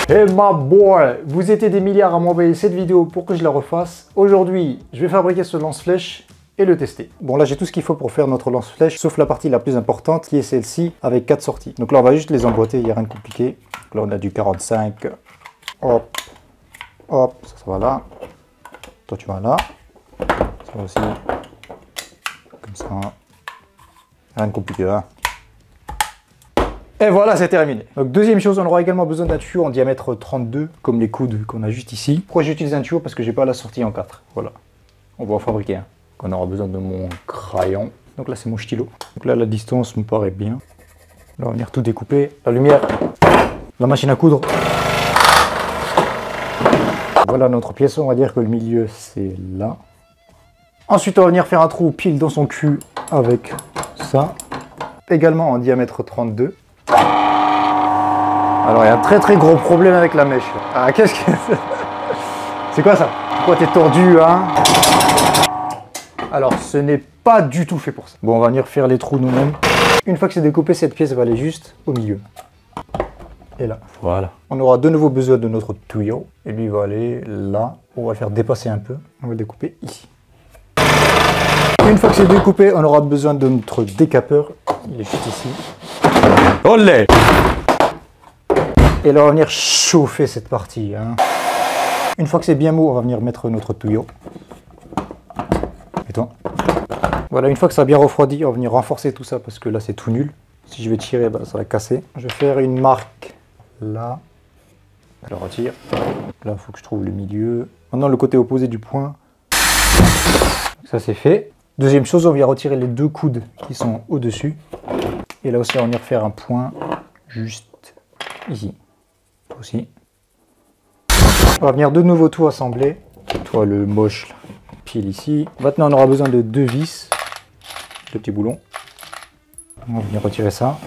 Hey my boy, vous étiez des milliards à m'envoyer cette vidéo pour que je la refasse. Aujourd'hui, je vais fabriquer ce lance-flèche et le tester. Bon, là j'ai tout ce qu'il faut pour faire notre lance-flèche, sauf la partie la plus importante qui est celle-ci avec 4 sorties. Donc là on va juste les emboîter, il n'y a rien de compliqué. Donc là on a du 45. Hop, hop, ça va là. Toi tu vas là. Ça aussi. Comme ça. Rien de compliqué, hein. Et voilà, c'est terminé. Donc deuxième chose, on aura également besoin d'un tuyau en diamètre 32, comme les coudes qu'on a juste ici. Pourquoi j'utilise un tuyau? Parce que j'ai pas la sortie en 4. Voilà. On va en fabriquer un. On aura besoin de mon crayon. Donc là, c'est mon stylo. Donc là, la distance me paraît bien. Là, on va venir tout découper. La lumière, la machine à coudre. Voilà notre pièce. On va dire que le milieu, c'est là. Ensuite, on va venir faire un trou pile dans son cul avec ça. Également en diamètre 32. Alors, il y a un très gros problème avec la mèche. Ah, qu'est-ce que c'est quoi ça? Pourquoi t'es tordu, hein? Alors, ce n'est pas du tout fait pour ça. Bon, on va venir faire les trous nous-mêmes. Une fois que c'est découpé, cette pièce va aller juste au milieu. Et là, voilà. On aura de nouveau besoin de notre tuyau. Et lui, il va aller là. On va le faire dépasser un peu. On va le découper ici. Une fois que c'est découpé, on aura besoin de notre décapeur. Il est juste ici. Olé! Et là, on va venir chauffer cette partie, hein. Une fois que c'est bien mou, on va venir mettre notre tuyau. Et toi? Voilà, une fois que ça a bien refroidi, on va venir renforcer tout ça parce que là, c'est tout nul. Si je vais tirer, ben, ça va casser. Je vais faire une marque là. Je le retire. Là, il faut que je trouve le milieu. Maintenant, le côté opposé du point. Ça, c'est fait. Deuxième chose, on vient retirer les deux coudes qui sont au-dessus. Et là aussi, on va venir faire un point juste ici. Aussi. On va venir de nouveau tout assembler. Toi, le moche, là, pile ici. Maintenant, on aura besoin de deux vis. Deux petits boulons. On va venir retirer ça.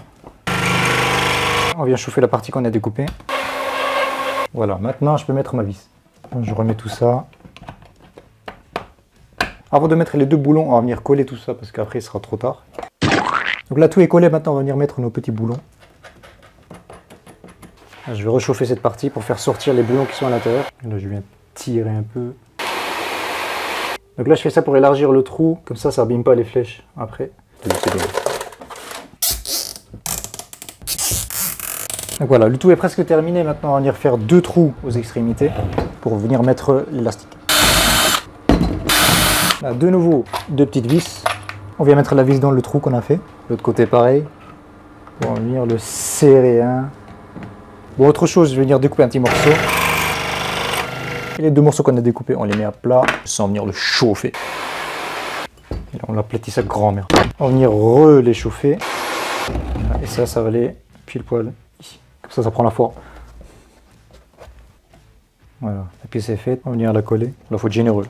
On vient chauffer la partie qu'on a découpée. Voilà, maintenant, je peux mettre ma vis. Je remets tout ça. Avant de mettre les deux boulons, on va venir coller tout ça parce qu'après il sera trop tard. Donc là tout est collé, maintenant on va venir mettre nos petits boulons. Là, je vais réchauffer cette partie pour faire sortir les boulons qui sont à l'intérieur. Là je viens tirer un peu. Donc là je fais ça pour élargir le trou, comme ça abîme pas les flèches après. Donc voilà, le tout est presque terminé. Maintenant on va venir faire deux trous aux extrémités pour venir mettre l'élastique. Là, de nouveau, deux petites vis. On vient mettre la vis dans le trou qu'on a fait. L'autre côté, pareil. On va venir le serrer. Hein. Bon, autre chose, je vais venir découper un petit morceau. Et les deux morceaux qu'on a découpés, on les met à plat sans venir le chauffer. Et là, on l'aplatit ça grand-mère. On va venir les chauffer. Et ça va aller pile poil ici. Comme ça prend la forme. Voilà, la pièce est faite. On va venir la coller. Là, il faut être généreux.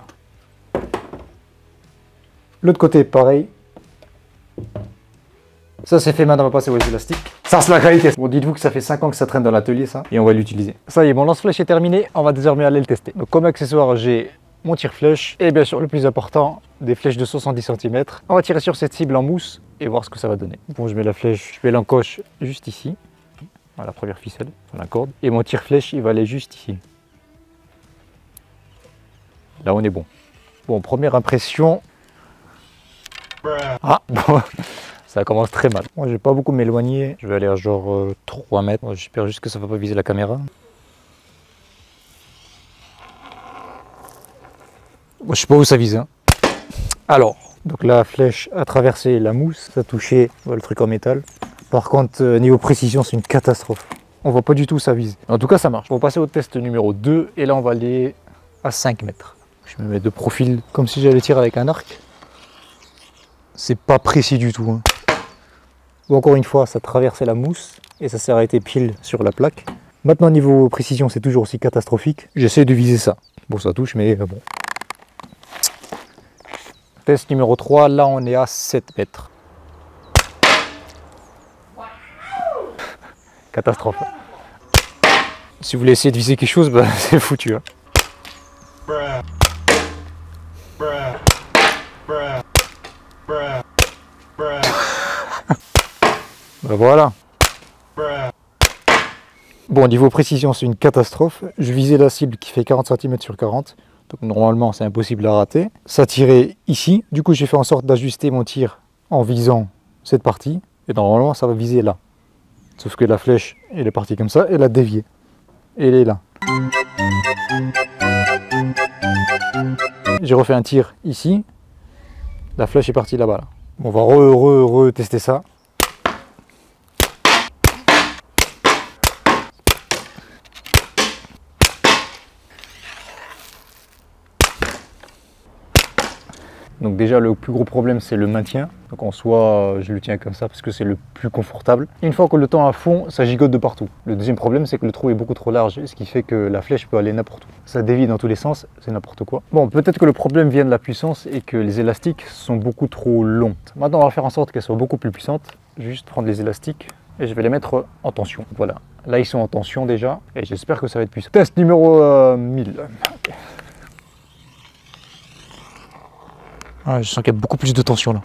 L'autre côté, pareil. Ça c'est fait, maintenant on va passer aux élastiques. Ça c'est la qualité. Bon, dites-vous que ça fait 5 ans que ça traîne dans l'atelier ça. Et on va l'utiliser. Ça y est, mon lance-flèche est terminé. On va désormais aller le tester. Donc comme accessoire, j'ai mon tire-flèche. Et bien sûr, le plus important, des flèches de 70 cm. On va tirer sur cette cible en mousse et voir ce que ça va donner. Bon, je mets la flèche, je mets l'encoche juste ici. Voilà, la première ficelle, on la corde. Et mon tire-flèche, il va aller juste ici. Là, on est bon. Bon, première impression. Ah, bon, ça commence très mal. Moi, je vais pas beaucoup m'éloigner. Je vais aller à genre 3 mètres. J'espère juste que ça va pas viser la caméra. Bon, je sais pas où ça vise. Hein. Alors, donc la flèche a traversé la mousse. Ça a touché le truc en métal. Par contre, niveau précision, c'est une catastrophe. On voit pas du tout où ça vise. En tout cas, ça marche. On va passer au test numéro 2. Et là, on va aller à 5 mètres. Je me mets de profil comme si j'allais tirer avec un arc. C'est pas précis du tout. Hein. Ou encore une fois, ça traversait la mousse et ça s'est arrêté pile sur la plaque. Maintenant, niveau précision, c'est toujours aussi catastrophique. J'essaie de viser ça. Bon, ça touche, mais bon. Test numéro 3, là on est à 7 mètres. Catastrophe. Si vous voulez essayer de viser quelque chose, bah, c'est foutu. Hein. Ben voilà. Bon, niveau précision, c'est une catastrophe. Je visais la cible qui fait 40 cm sur 40. Donc normalement, c'est impossible à rater. Ça tirait ici. Du coup, j'ai fait en sorte d'ajuster mon tir en visant cette partie. Et normalement, ça va viser là. Sauf que la flèche, elle est partie comme ça. Elle a dévié. Et elle est là. J'ai refait un tir ici. La flèche est partie là-bas. Là. On va retester ça. Donc déjà le plus gros problème c'est le maintien. Donc en soi je le tiens comme ça parce que c'est le plus confortable. Une fois que le temps à fond, ça gigote de partout. Le deuxième problème c'est que le trou est beaucoup trop large, ce qui fait que la flèche peut aller n'importe où. Ça dévie dans tous les sens, c'est n'importe quoi. Bon, peut-être que le problème vient de la puissance et que les élastiques sont beaucoup trop longs. Maintenant on va faire en sorte qu'elles soient beaucoup plus puissantes. Je vais juste prendre les élastiques et je vais les mettre en tension. Voilà, là ils sont en tension déjà et j'espère que ça va être puissant. Test numéro 1000. Okay. Ah, je sens qu'il y a beaucoup plus de tension là.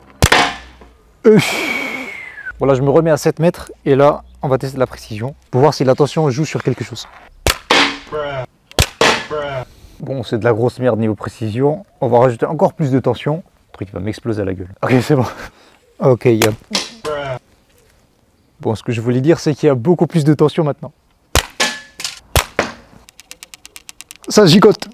Voilà, je me remets à 7 mètres et là, on va tester la précision pour voir si la tension joue sur quelque chose. Bon, c'est de la grosse merde niveau précision. On va rajouter encore plus de tension. Le truc va m'exploser à la gueule. Ok, c'est bon. Ok, il y a... Bon, ce que je voulais dire, c'est qu'il y a beaucoup plus de tension maintenant. Ça gigote.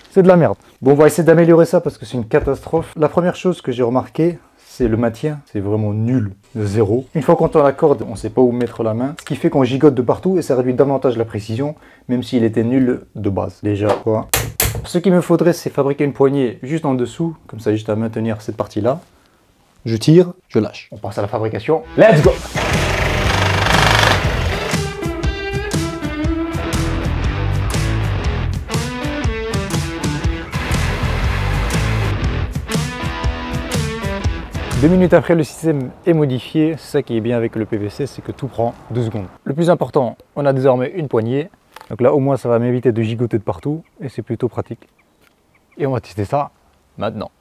C'est de la merde. Bon, on va essayer d'améliorer ça parce que c'est une catastrophe. La première chose que j'ai remarqué, c'est le maintien. C'est vraiment nul, de zéro. Une fois qu'on tend la corde, on ne sait pas où mettre la main. Ce qui fait qu'on gigote de partout et ça réduit davantage la précision, même s'il était nul de base. Déjà, quoi. Ce qu'il me faudrait, c'est fabriquer une poignée juste en dessous, comme ça, juste à maintenir cette partie-là. Je tire, je lâche. On passe à la fabrication. Let's go! 2 minutes après, le système est modifié. C'est ça qui est bien avec le PVC, c'est que tout prend 2 secondes. Le plus important, on a désormais une poignée. Donc là, au moins, ça va m'éviter de gigoter de partout et c'est plutôt pratique. Et on va tester ça maintenant.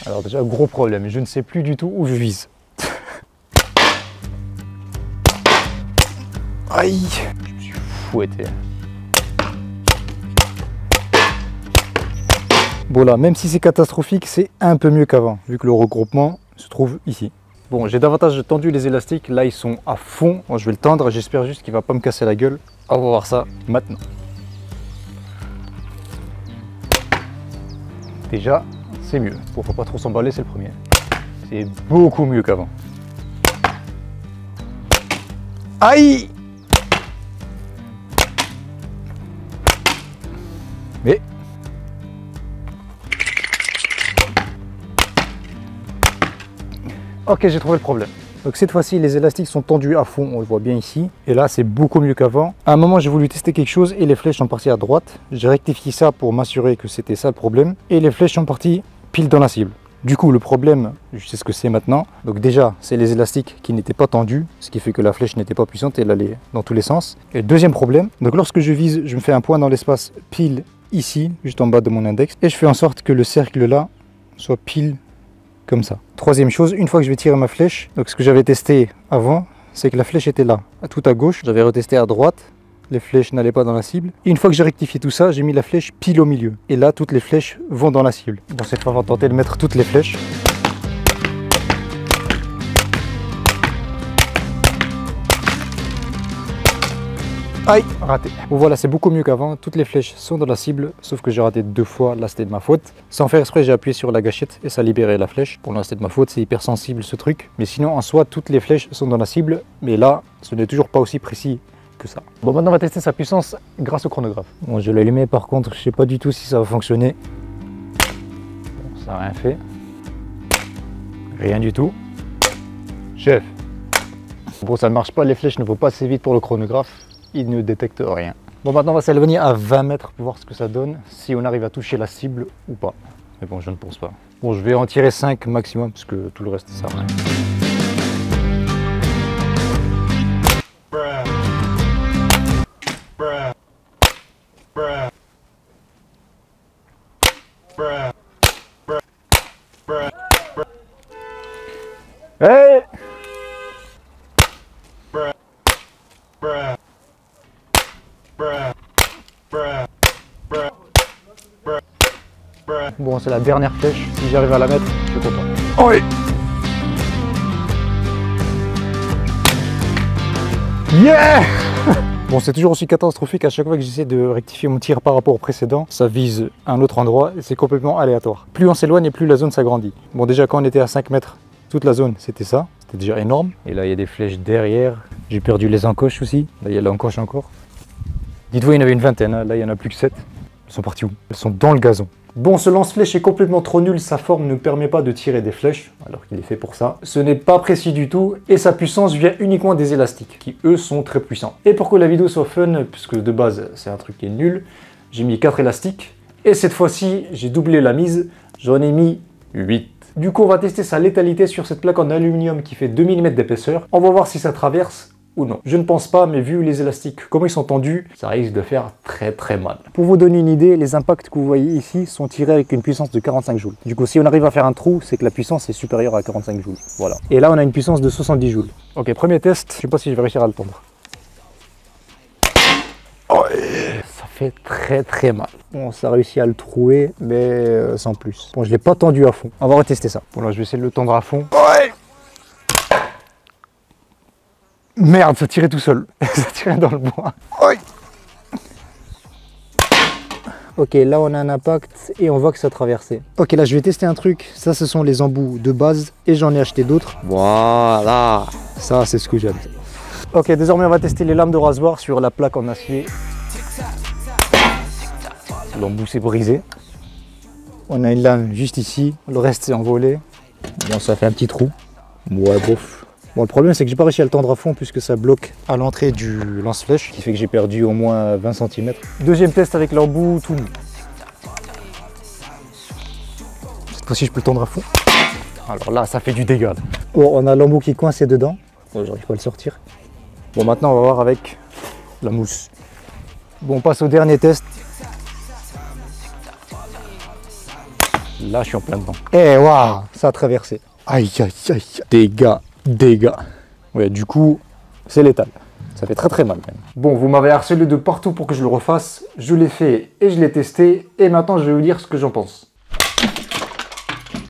Alors déjà, gros problème, je ne sais plus du tout où je vise. Aïe! Je me suis fouetté. Bon là, même si c'est catastrophique, c'est un peu mieux qu'avant, vu que le regroupement se trouve ici. Bon, j'ai davantage tendu les élastiques, là ils sont à fond. Bon, je vais le tendre, j'espère juste qu'il ne va pas me casser la gueule. On va voir ça maintenant. Déjà, c'est mieux. Bon, faut pas trop s'emballer, c'est le premier. C'est beaucoup mieux qu'avant. Aïe! Mais... Ok, j'ai trouvé le problème. Donc cette fois-ci, les élastiques sont tendus à fond, on le voit bien ici. Et là, c'est beaucoup mieux qu'avant. À un moment, j'ai voulu tester quelque chose et les flèches sont parties à droite. J'ai rectifié ça pour m'assurer que c'était ça le problème. Et les flèches sont parties pile dans la cible. Du coup, le problème, je sais ce que c'est maintenant. Donc déjà, c'est les élastiques qui n'étaient pas tendus, ce qui fait que la flèche n'était pas puissante et elle allait dans tous les sens. Et deuxième problème, donc lorsque je vise, je me fais un point dans l'espace pile ici, juste en bas de mon index. Et je fais en sorte que le cercle là soit pile comme ça. Troisième chose, une fois que je vais tirer ma flèche, donc ce que j'avais testé avant, c'est que la flèche était là, tout à gauche. J'avais retesté à droite, les flèches n'allaient pas dans la cible. Et une fois que j'ai rectifié tout ça, j'ai mis la flèche pile au milieu. Et là, toutes les flèches vont dans la cible. Bon, cette fois, on va tenter de mettre toutes les flèches. Aïe, raté. Bon voilà, c'est beaucoup mieux qu'avant. Toutes les flèches sont dans la cible, sauf que j'ai raté 2 fois. Là, c'était de ma faute. Sans faire exprès, j'ai appuyé sur la gâchette et ça libérait la flèche. Bon là, c'était de ma faute, c'est hyper sensible ce truc. Mais sinon, en soi, toutes les flèches sont dans la cible. Mais là, ce n'est toujours pas aussi précis que ça. Bon, maintenant, on va tester sa puissance grâce au chronographe. Bon, je l'ai allumé par contre, je sais pas du tout si ça va fonctionner. Bon, ça n'a rien fait. Rien du tout. Chef. Bon, ça ne marche pas, les flèches ne vont pas assez vite pour le chronographe. Il ne détecte rien. Bon, maintenant on va s'éloigner à 20 mètres pour voir ce que ça donne, si on arrive à toucher la cible ou pas. Mais bon, je ne pense pas. Bon, je vais en tirer 5 maximum, parce que tout le reste, ça sert à rien. Hey! Bon, c'est la dernière flèche. Si j'arrive à la mettre, je suis content. Oh oui. Yeah. Bon, c'est toujours aussi catastrophique à chaque fois que j'essaie de rectifier mon tir par rapport au précédent. Ça vise un autre endroit et c'est complètement aléatoire. Plus on s'éloigne et plus la zone s'agrandit. Bon, déjà quand on était à 5 mètres, toute la zone, c'était ça. C'était déjà énorme. Et là, il y a des flèches derrière. J'ai perdu les encoches aussi. Là, il y a l'encoche encore. Dites-vous, il y en avait une vingtaine. Hein. Là, il n'y en a plus que 7. Elles sont parties où? Elles sont dans le gazon. Bon, ce lance-flèche est complètement trop nul, sa forme ne permet pas de tirer des flèches, alors qu'il est fait pour ça. Ce n'est pas précis du tout, et sa puissance vient uniquement des élastiques, qui eux sont très puissants. Et pour que la vidéo soit fun, puisque de base c'est un truc qui est nul, j'ai mis 4 élastiques, et cette fois-ci j'ai doublé la mise, j'en ai mis 8. Du coup on va tester sa létalité sur cette plaque en aluminium qui fait 2 mm d'épaisseur. On va voir si ça traverse ou non. Je ne pense pas, mais vu les élastiques, comment ils sont tendus, ça risque de faire très mal. Pour vous donner une idée, les impacts que vous voyez ici sont tirés avec une puissance de 45 joules. Du coup, si on arrive à faire un trou, c'est que la puissance est supérieure à 45 joules. Voilà. Et là, on a une puissance de 70 joules. Ok, premier test. Je sais pas si je vais réussir à le tendre. Oh, ça fait très mal. Bon, ça a réussi à le trouer, mais sans plus. Bon, je l'ai pas tendu à fond. On va retester ça. Bon, là, je vais essayer de le tendre à fond. Ouais. Merde, ça tirait tout seul. Ça tirait dans le bois. Oui. Ok, là on a un impact et on voit que ça a traversé. Ok, là je vais tester un truc. Ça, ce sont les embouts de base et j'en ai acheté d'autres. Voilà. Ça, c'est ce que j'aime. Ok, désormais on va tester les lames de rasoir sur la plaque en acier. L'embout s'est brisé. On a une lame juste ici. Le reste s'est envolé. Bon, ça fait un petit trou. Ouais, bof. Bon, le problème, c'est que j'ai pas réussi à le tendre à fond puisque ça bloque à l'entrée du lance-flèche, qui fait que j'ai perdu au moins 20 cm. Deuxième test avec l'embout tout nu. Cette fois-ci, je peux le tendre à fond. Alors là, ça fait du dégât. Bon, on a l'embout qui est coincé dedans. Bon, j'arrive pas à le sortir. Bon, maintenant, on va voir avec la mousse. Bon, on passe au dernier test. Là, je suis en plein dedans. Eh, waouh, ça a traversé. Aïe, aïe, aïe. Dégâts. Ouais, du coup, c'est létal. Ça fait très mal même. Bon, vous m'avez harcelé de partout pour que je le refasse. Je l'ai fait et je l'ai testé. Et maintenant, je vais vous dire ce que j'en pense.